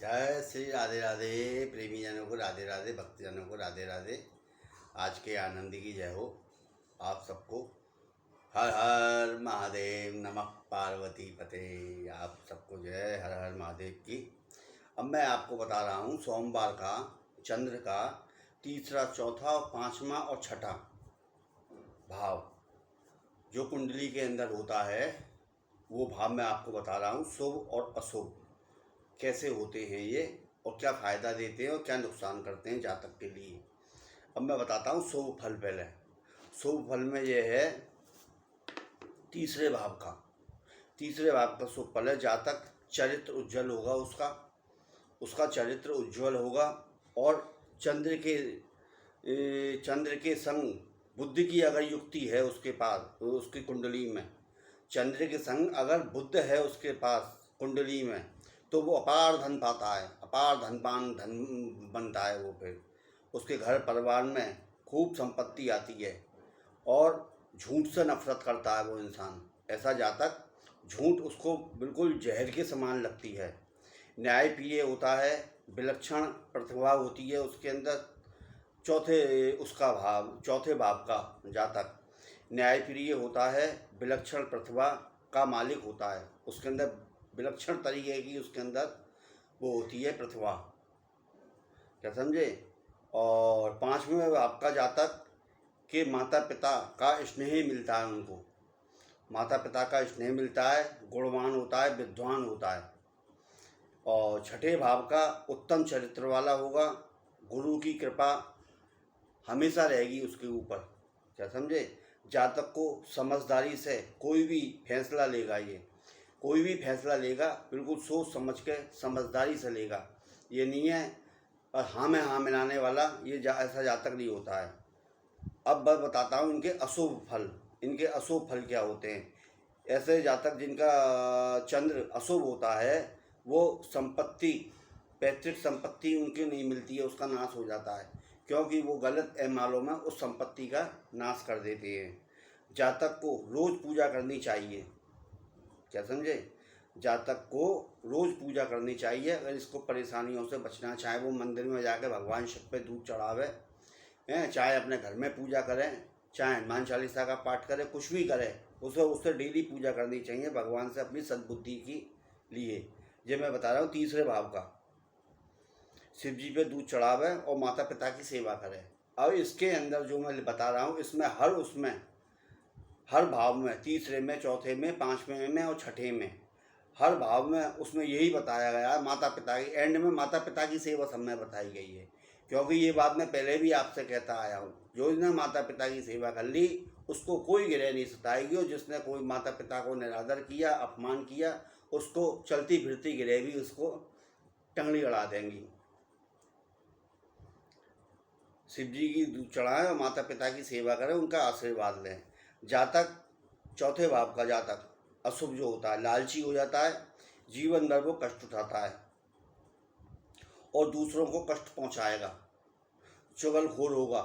जय श्री राधे राधे। प्रेमी जनों को राधे राधे, भक्तजनों को राधे राधे। आज के आनंद की जय हो आप सबको। हर हर महादेव, नमः पार्वती पते। आप सबको जय हर हर महादेव की। अब मैं आपको बता रहा हूँ सोमवार का चंद्र का तीसरा, चौथा, पांचवा और छठा भाव जो कुंडली के अंदर होता है, वो भाव मैं आपको बता रहा हूँ। शुभ और अशुभ कैसे होते हैं ये, और क्या फ़ायदा देते हैं और क्या नुकसान करते हैं जातक के लिए। अब मैं बताता हूँ शुभ फल पहले। शुभ फल में ये है तीसरे भाव का। तीसरे भाव का शुभ फल है, जातक चरित्र उज्जवल होगा, उसका चरित्र उज्जवल होगा। और चंद्र के संग बुद्ध की अगर युक्ति है उसके पास, तो उसकी कुंडली में चंद्र के संग अगर बुद्ध है उसके पास कुंडली में, तो वो अपार धन पाता है, अपार धनवान धन बनता है। वो फिर उसके घर परिवार में खूब संपत्ति आती है। और झूठ से नफरत करता है वो इंसान। ऐसा जातक, झूठ उसको बिल्कुल जहर के समान लगती है। न्यायप्रिय होता है, विलक्षण प्रतिभा होती है उसके अंदर। चौथे भाव का जातक न्यायप्रिय होता है, विलक्षण प्रतिभा का मालिक होता है। उसके अंदर विलक्षण तरीके की उसके अंदर वो होती है प्रतिभा, क्या समझे। और पांचवें भाव का जातक के माता पिता का स्नेह मिलता है उनको। माता पिता का स्नेह मिलता है, गुणवान होता है, विद्वान होता है। और छठे भाव का उत्तम चरित्र वाला होगा, गुरु की कृपा हमेशा रहेगी उसके ऊपर, क्या समझे। जातक को समझदारी से कोई भी फैसला लेगा, ये कोई भी फैसला लेगा बिल्कुल सोच समझ के समझदारी से लेगा। ये नहीं है और हाँ में हाँ मिलाने वाला, ऐसा जातक नहीं होता है। अब मैं बताता हूँ इनके अशुभ फल। इनके अशुभ फल क्या होते हैं। ऐसे जातक जिनका चंद्र अशुभ होता है, वो संपत्ति, पैतृक संपत्ति उनकी नहीं मिलती है, उसका नाश हो जाता है, क्योंकि वो गलत एमालों में उस संपत्ति का नाश कर देते हैं। जातक को रोज़ पूजा करनी चाहिए, क्या समझे। जातक को रोज़ पूजा करनी चाहिए। अगर इसको परेशानियों से बचना चाहे, वो मंदिर में जाकर भगवान शिव पे दूध चढ़ावे हैं, चाहे अपने घर में पूजा करें, चाहे हनुमान चालीसा का पाठ करें, कुछ भी करें, उससे डेली पूजा करनी चाहिए भगवान से अपनी सद्बुद्धि की लिए। ये मैं बता रहा हूँ तीसरे भाव का। शिव जी पे दूध चढ़ावे और माता पिता की सेवा करें। अब इसके अंदर जो मैं बता रहा हूँ, इसमें हर भाव में, तीसरे में, चौथे में, पांचवें में और छठे में, हर भाव में उसमें यही बताया गया है। माता पिता की एंड में माता पिता की सेवा सब में बताई गई है, क्योंकि ये बात मैं पहले भी आपसे कहता आया हूँ। जो इसने माता पिता की सेवा कर ली उसको कोई गिरह नहीं सताएगी, और जिसने कोई माता पिता को निरादर किया, अपमान किया, उसको चलती फिरती गिरह भी उसको टंगड़ी अड़ा देंगी। शिव जी की दूध चढ़ाएं और माता पिता की सेवा करें, उनका आशीर्वाद लें। जातक चौथे भाव का जातक अशुभ जो होता है, लालची हो जाता है, जीवन भर वो कष्ट उठाता है और दूसरों को कष्ट पहुंचाएगा। चुगलखोर होगा,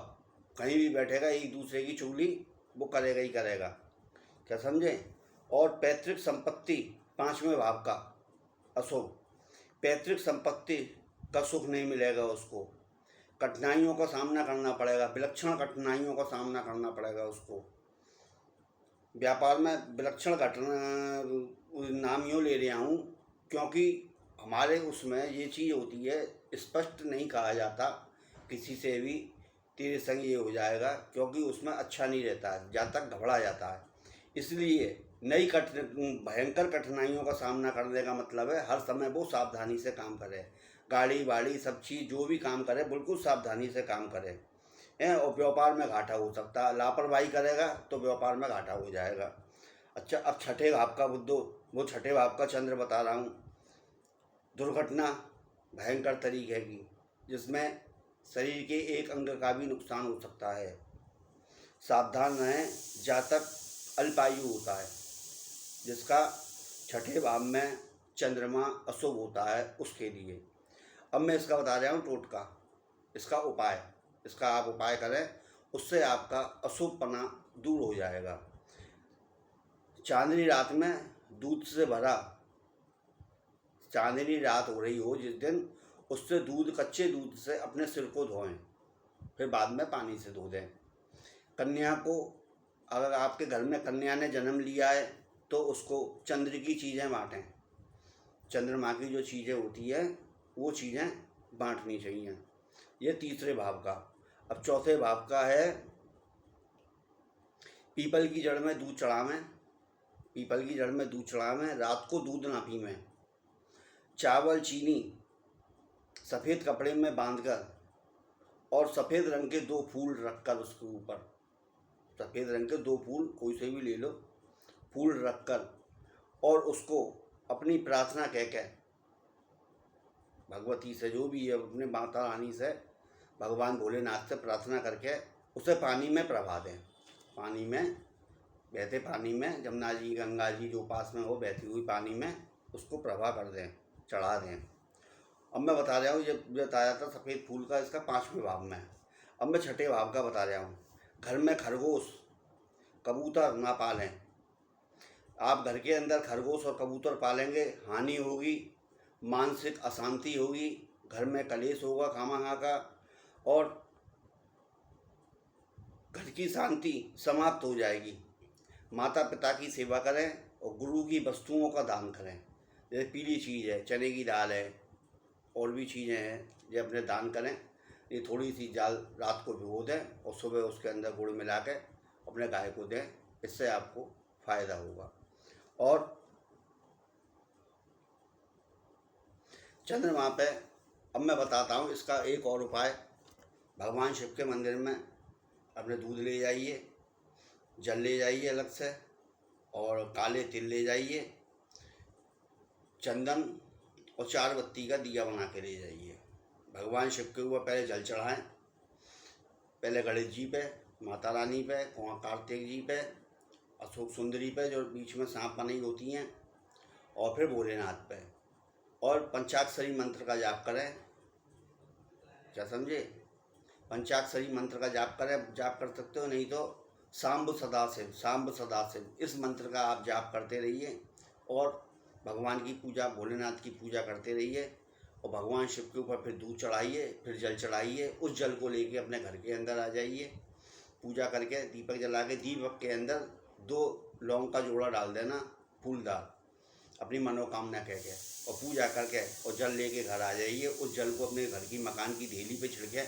कहीं भी बैठेगा एक दूसरे की चुगली वो करेगा ही करेगा, क्या समझे। और पैतृक संपत्ति, पांचवें भाव का अशुभ, पैतृक संपत्ति का सुख नहीं मिलेगा उसको। कठिनाइयों का सामना करना पड़ेगा, विलक्षण कठिनाइयों का सामना करना पड़ेगा उसको। व्यापार में विलक्षण घटना नाम यूँ ले रहा हूँ क्योंकि हमारे उसमें ये चीज़ होती है, स्पष्ट नहीं कहा जाता किसी से भी तेरे संग ये हो जाएगा, क्योंकि उसमें अच्छा नहीं रहता है, जातक घबरा जाता है। इसलिए भयंकर कठिनाइयों का सामना करने का मतलब है हर समय वो सावधानी से काम करे। गाड़ी वाड़ी सब चीज़ जो भी काम करे बिल्कुल सावधानी से काम करे हैं। और व्यापार में घाटा हो सकता है, लापरवाही करेगा तो व्यापार में घाटा हो जाएगा। अच्छा, अब छठे भाव का बुद्धो, वो छठे भाव का चंद्र बता रहा हूँ। दुर्घटना भयंकर तरीके की, जिसमें शरीर के एक अंग का भी नुकसान हो सकता है। सावधान रहें। जातक अल्पायु होता है, जिसका छठे भाव में चंद्रमा अशुभ होता है, उसके लिए। अब मैं इसका बता रहा हूँ टोटका, इसका उपाय। इसका आप उपाय करें, उससे आपका अशुभपना दूर हो जाएगा। चांदनी रात में दूध से भरा चांदनी रात हो रही हो जिस दिन, उससे दूध, कच्चे दूध से अपने सिर को धोएं, फिर बाद में पानी से धो दें। कन्या को, अगर आपके घर में कन्या ने जन्म लिया है तो उसको चंद्र की चीज़ें बाँटें। चंद्रमा की जो चीज़ें होती है वो चीज़ें बाँटनी चाहिए। ये तीसरे भाव का। अब चौथे भाव का है पीपल की जड़ में दूध चढ़ावें। पीपल की जड़ में दूध चढ़ावें, रात को दूध ना पीवें। चावल, चीनी सफ़ेद कपड़े में बांधकर और सफ़ेद रंग के 2 फूल रखकर उसके ऊपर, सफ़ेद रंग के 2 फूल कोई से भी ले लो, फूल रखकर और उसको अपनी प्रार्थना कह के, भगवती से जो भी है, अपने माता रानी से, भगवान भोलेनाथ से प्रार्थना करके उसे पानी में प्रभा दें। पानी में, बहते पानी में, जमुना जी, गंगा जी जो पास में हो, बहती हुई पानी में उसको प्रभा कर दें, चढ़ा दें। अब मैं बता रहा हूँ, ये बताया था सफ़ेद फूल का, इसका 5वें भाव में। अब मैं छठे भाव का बता रहा हूँ। घर में खरगोश, कबूतर ना पालें। आप घर के अंदर खरगोश और कबूतर पालेंगे, हानि होगी, मानसिक अशांति होगी, घर में कलेश होगा खामखा का, और घर की शांति समाप्त हो जाएगी। माता पिता की सेवा करें और गुरु की वस्तुओं का दान करें। जैसे पीली चीज़ है, चने की दाल है, और भी चीज़ें हैं, ये अपने दान करें। ये थोड़ी सी दाल रात को भिगो दें और सुबह उसके अंदर गुड़ मिला के अपने गाय को दें, इससे आपको फ़ायदा होगा। और चंद्रमा पे अब मैं बताता हूँ इसका एक और उपाय। भगवान शिव के मंदिर में अपने दूध ले जाइए, जल ले जाइए अलग से, और काले तिल ले जाइए, चंदन और 4 बत्ती का दिया बना के ले जाइए। भगवान शिव के ऊपर पहले जल चढ़ाएं, पहले गणेश जी पे, माता रानी पे, कार्तिक जी पे, अशोक सुंदरी पे जो बीच में सांप बनी होती हैं, और फिर भोलेनाथ पे, और पंचाक्षरी मंत्र का जाप करें। क्या समझे? पंचाक्षरी मंत्र का जाप करें, जाप कर सकते हो, नहीं तो सांब सदाशिव, सांब सदाशिव, इस मंत्र का आप जाप करते रहिए और भगवान की पूजा, भोलेनाथ की पूजा करते रहिए। और भगवान शिव के ऊपर फिर दूध चढ़ाइए, फिर जल चढ़ाइए। उस जल को लेके अपने घर के अंदर आ जाइए, पूजा करके दीपक जला के, दीपक के अंदर 2 लौंग का जोड़ा डाल देना फूलदार, अपनी मनोकामना कह के, और पूजा करके और जल लेके घर आ जाइए। उस जल को अपने घर की मकान की ढेली पे छिड़कें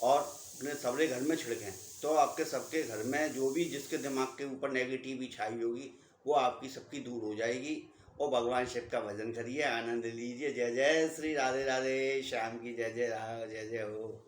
और अपने सबरे घर में छिड़कें, तो आपके सबके घर में जो भी जिसके दिमाग के ऊपर नेगेटिव छाई होगी वो आपकी सबकी दूर हो जाएगी। और भगवान शिव का भजन करिए, आनंद लीजिए। जय जय श्री राधे राधे, श्याम की जय जय, जय जय हो।